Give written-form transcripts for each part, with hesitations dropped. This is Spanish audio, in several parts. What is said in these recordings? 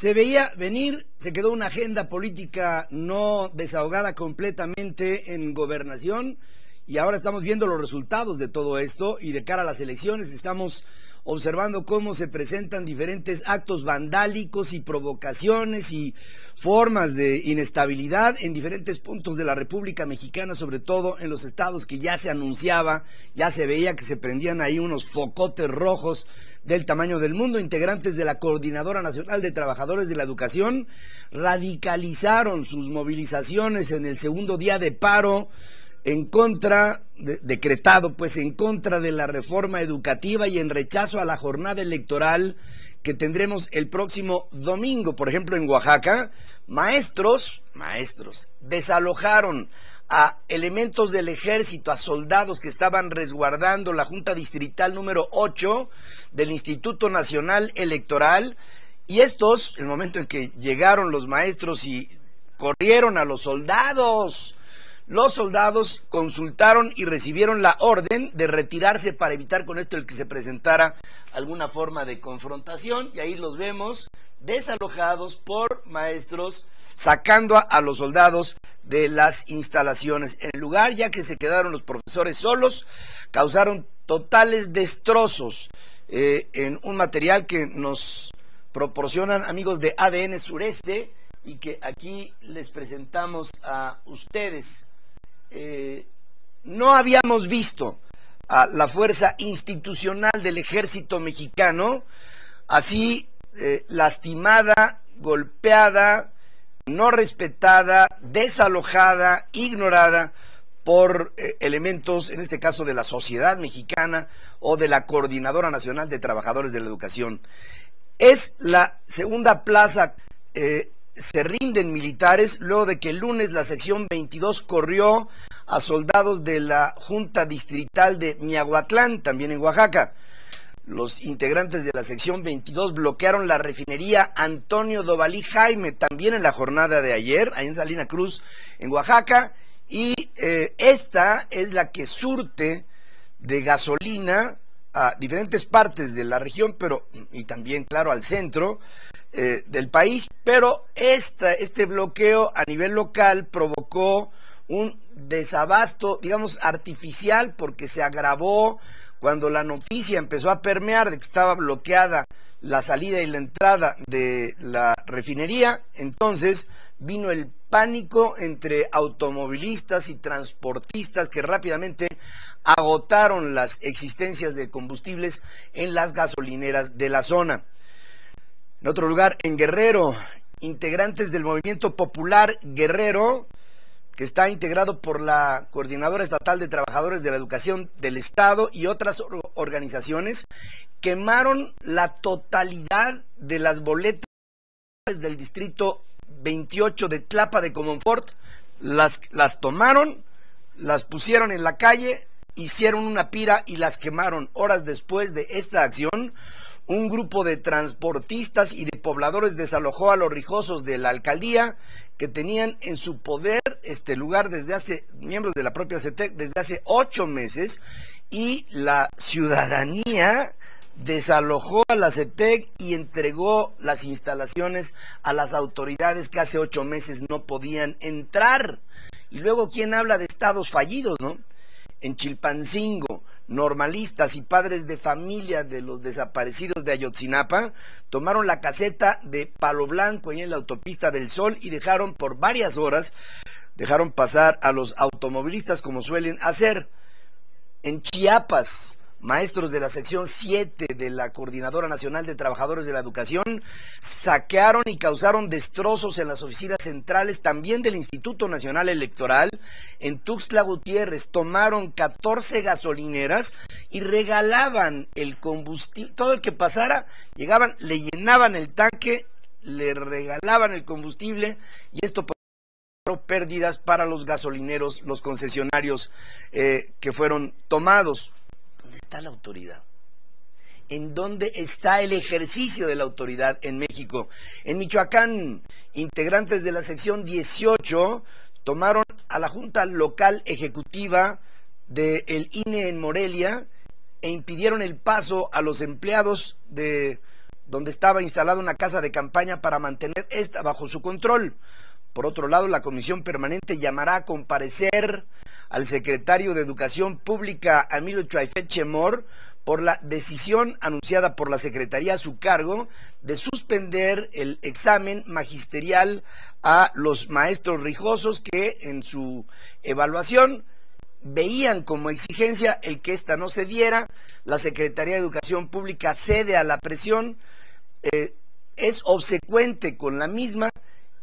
Se veía venir, se quedó una agenda política no desahogada completamente en gobernación y ahora estamos viendo los resultados de todo esto y de cara a las elecciones estamos observando cómo se presentan diferentes actos vandálicos y provocaciones y formas de inestabilidad en diferentes puntos de la República Mexicana, sobre todo en los estados que ya se anunciaba, ya se veía que se prendían ahí unos focotes rojos del tamaño del mundo. Integrantes de la Coordinadora Nacional de Trabajadores de la Educación radicalizaron sus movilizaciones en el segundo día de paro en contra, decretado pues en contra de la reforma educativa y en rechazo a la jornada electoral que tendremos el próximo domingo. Por ejemplo, en Oaxaca, maestros desalojaron a elementos del ejército, a soldados que estaban resguardando la Junta Distrital número 8 del Instituto Nacional Electoral, y estos, en el momento en que llegaron los maestros y corrieron a los soldados consultaron y recibieron la orden de retirarse para evitar con esto el que se presentara alguna forma de confrontación, y ahí los vemos desalojados por maestros sacando a los soldados de las instalaciones. En el lugar, ya que se quedaron los profesores solos, causaron totales destrozos en un material que nos proporcionan amigos de ADN Sureste y que aquí les presentamos a ustedes. No habíamos visto a la fuerza institucional del ejército mexicano así lastimada, golpeada, no respetada, desalojada, ignorada por elementos, en este caso de la sociedad mexicana o de la Coordinadora Nacional de Trabajadores de la Educación. Es la segunda plaza. Se rinden militares luego de que el lunes la sección 22 corrió a soldados de la Junta Distrital de Miahuatlán, también en Oaxaca. Los integrantes de la sección 22 bloquearon la refinería Antonio Dovalí Jaime, también en la jornada de ayer, ahí en Salina Cruz, en Oaxaca, y esta es la que surte de gasolina a diferentes partes de la región, y también, claro, al centro del país, pero este bloqueo a nivel local provocó un desabasto, digamos, artificial, porque se agravó cuando la noticia empezó a permear de que estaba bloqueada la salida y la entrada de la refinería. Entonces vino el pánico entre automovilistas y transportistas que rápidamente agotaron las existencias de combustibles en las gasolineras de la zona. En otro lugar, en Guerrero, integrantes del Movimiento Popular Guerrero, que está integrado por la Coordinadora Estatal de Trabajadores de la Educación del Estado y otras organizaciones, quemaron la totalidad de las boletas del distrito 28 de Tlapa de Comonfort, las tomaron, las pusieron en la calle, hicieron una pira y las quemaron. Horas después de esta acción, un grupo de transportistas y de pobladores desalojó a los rijosos de la alcaldía que tenían en su poder este lugar miembros de la propia CETEC desde hace 8 meses, y la ciudadanía desalojó a la CETEC y entregó las instalaciones a las autoridades que hace 8 meses no podían entrar. Y luego, ¿quién habla de estados fallidos, no? En Chilpancingo, normalistas y padres de familia de los desaparecidos de Ayotzinapa tomaron la caseta de Palo Blanco ahí en la autopista del Sol y dejaron por varias horas, pasar a los automovilistas como suelen hacer. En Chiapas, maestros de la sección 7 de la Coordinadora Nacional de Trabajadores de la Educación saquearon y causaron destrozos en las oficinas centrales también del Instituto Nacional Electoral. En Tuxtla Gutiérrez tomaron 14 gasolineras y regalaban el combustible. Todo el que pasara, llegaban, le llenaban el tanque, le regalaban el combustible, y esto provocó pérdidas para los gasolineros, los concesionarios que fueron tomados. ¿Dónde está la autoridad? ¿En dónde está el ejercicio de la autoridad en México? En Michoacán, integrantes de la sección 18 tomaron a la Junta Local Ejecutiva del INE en Morelia e impidieron el paso a los empleados de donde estaba instalada una casa de campaña para mantener esta bajo su control. Por otro lado, la Comisión Permanente llamará a comparecer al secretario de Educación Pública, Emilio Chuaifet Chemor, por la decisión anunciada por la Secretaría a su cargo de suspender el examen magisterial a los maestros rijosos que en su evaluación veían como exigencia el que ésta no se diera. La Secretaría de Educación Pública cede a la presión, es obsecuente con la misma,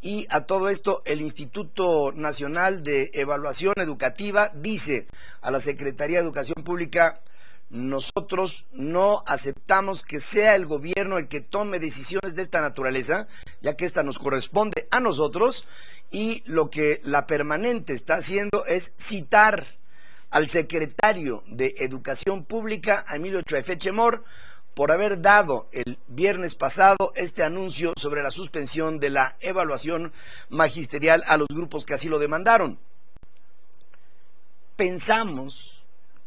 y a todo esto el Instituto Nacional de Evaluación Educativa dice a la Secretaría de Educación Pública: nosotros no aceptamos que sea el gobierno el que tome decisiones de esta naturaleza, ya que esta nos corresponde a nosotros, y lo que la Permanente está haciendo es citar al secretario de Educación Pública, Emilio Chuaifet Chemor, por haber dado el viernes pasado este anuncio sobre la suspensión de la evaluación magisterial a los grupos que así lo demandaron. Pensamos,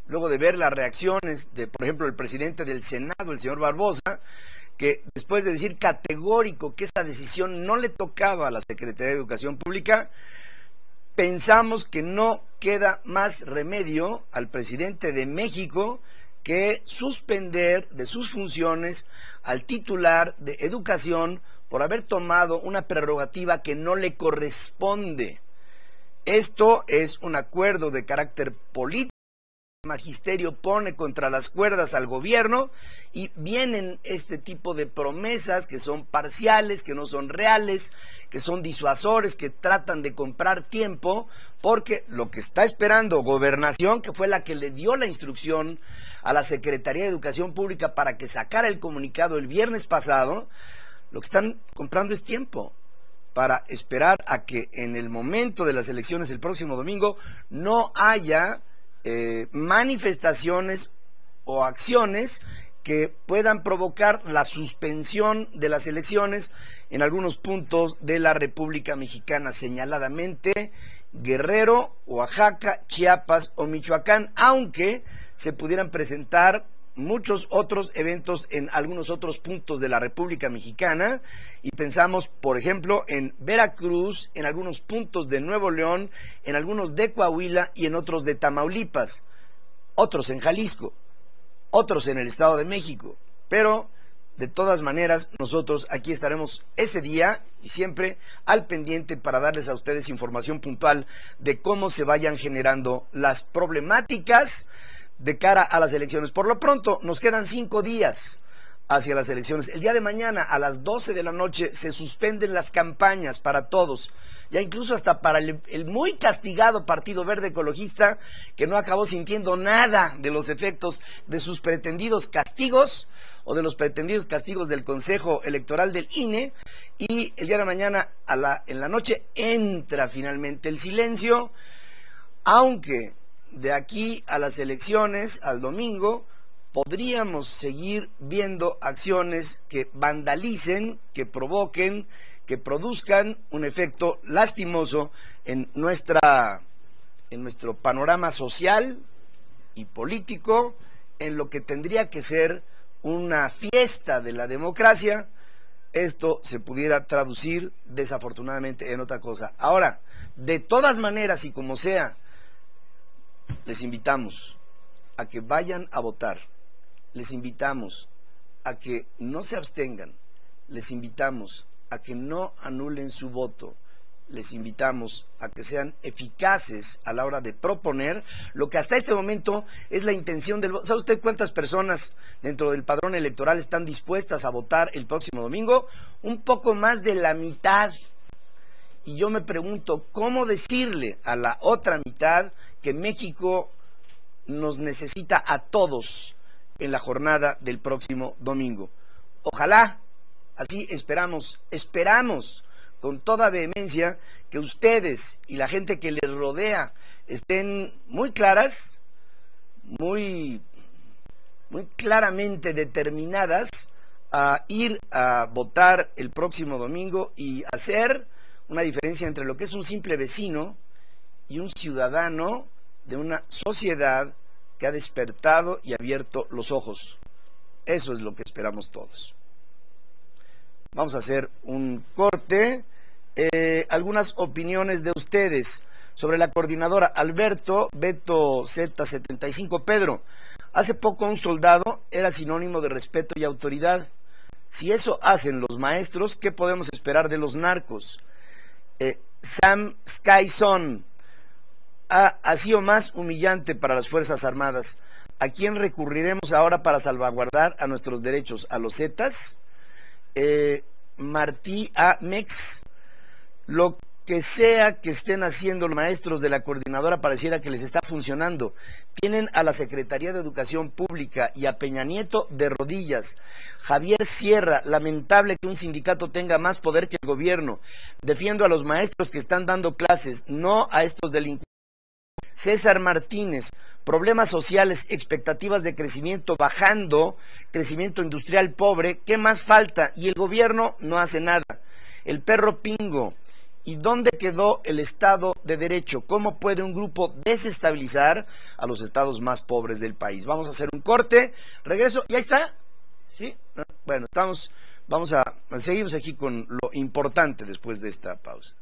luego de ver las reacciones de, por ejemplo, el presidente del Senado, el señor Barbosa, que después de decir categórico que esa decisión no le tocaba a la Secretaría de Educación Pública, pensamos que no queda más remedio al presidente de México que suspender de sus funciones al titular de Educación por haber tomado una prerrogativa que no le corresponde. Esto es un acuerdo de carácter político. El magisterio pone contra las cuerdas al gobierno y vienen este tipo de promesas que son parciales, que no son reales, que son disuasores, que tratan de comprar tiempo, porque lo que está esperando Gobernación, que fue la que le dio la instrucción a la Secretaría de Educación Pública para que sacara el comunicado el viernes pasado, lo que están comprando es tiempo para esperar a que en el momento de las elecciones el próximo domingo no haya manifestaciones o acciones que puedan provocar la suspensión de las elecciones en algunos puntos de la República Mexicana, señaladamente Guerrero, Oaxaca, Chiapas o Michoacán, aunque se pudieran presentar muchos otros eventos en algunos otros puntos de la República Mexicana, y pensamos, por ejemplo, en Veracruz, en algunos puntos de Nuevo León, en algunos de Coahuila y en otros de Tamaulipas, otros en Jalisco, otros en el Estado de México. Pero de todas maneras nosotros aquí estaremos ese día y siempre al pendiente para darles a ustedes información puntual de cómo se vayan generando las problemáticas de cara a las elecciones. Por lo pronto, nos quedan 5 días hacia las elecciones. El día de mañana a las 12 de la noche se suspenden las campañas para todos, ya incluso hasta para el muy castigado Partido Verde Ecologista, que no acabó sintiendo nada de los efectos de sus pretendidos castigos o de los pretendidos castigos del Consejo Electoral del INE, y el día de mañana en la noche entra finalmente el silencio, aunque de aquí a las elecciones, al domingo, podríamos seguir viendo acciones que vandalicen, que provoquen, que produzcan un efecto lastimoso en nuestro panorama social y político, en lo que tendría que ser una fiesta de la democracia. Esto se pudiera traducir desafortunadamente en otra cosa. Ahora, de todas maneras y como sea, les invitamos a que vayan a votar, les invitamos a que no se abstengan, les invitamos a que no anulen su voto, les invitamos a que sean eficaces a la hora de proponer lo que hasta este momento es la intención del voto. ¿Sabe usted cuántas personas dentro del padrón electoral están dispuestas a votar el próximo domingo? Un poco más de la mitad. Y yo me pregunto, ¿cómo decirle a la otra mitad que México nos necesita a todos en la jornada del próximo domingo? Ojalá, así esperamos con toda vehemencia que ustedes y la gente que les rodea estén muy claras, muy claramente determinadas a ir a votar el próximo domingo y hacer una diferencia entre lo que es un simple vecino y un ciudadano de una sociedad que ha despertado y abierto los ojos. Eso es lo que esperamos todos. Vamos a hacer un corte. Algunas opiniones de ustedes sobre la coordinadora. Alberto Beto Z75. Pedro, hace poco un soldado era sinónimo de respeto y autoridad. Si eso hacen los maestros, ¿qué podemos esperar de los narcos? Sam Skyson, ha sido más humillante para las Fuerzas Armadas. ¿A quién recurriremos ahora para salvaguardar a nuestros derechos? ¿A los Zetas? Martí A. Mex, lo que sea que estén haciendo los maestros de la coordinadora pareciera que les está funcionando. Tienen a la Secretaría de Educación Pública y a Peña Nieto de rodillas. Javier Sierra, lamentable que un sindicato tenga más poder que el gobierno. Defiendo a los maestros que están dando clases, no a estos delincuentes. César Martínez, problemas sociales, expectativas de crecimiento bajando, crecimiento industrial pobre, ¿qué más falta? Y el gobierno no hace nada. El perro Pingo, ¿y dónde quedó el Estado de Derecho? ¿Cómo puede un grupo desestabilizar a los estados más pobres del país? Vamos a hacer un corte, regreso, ¿ya está? ¿Sí? Bueno, seguimos aquí con lo importante después de esta pausa.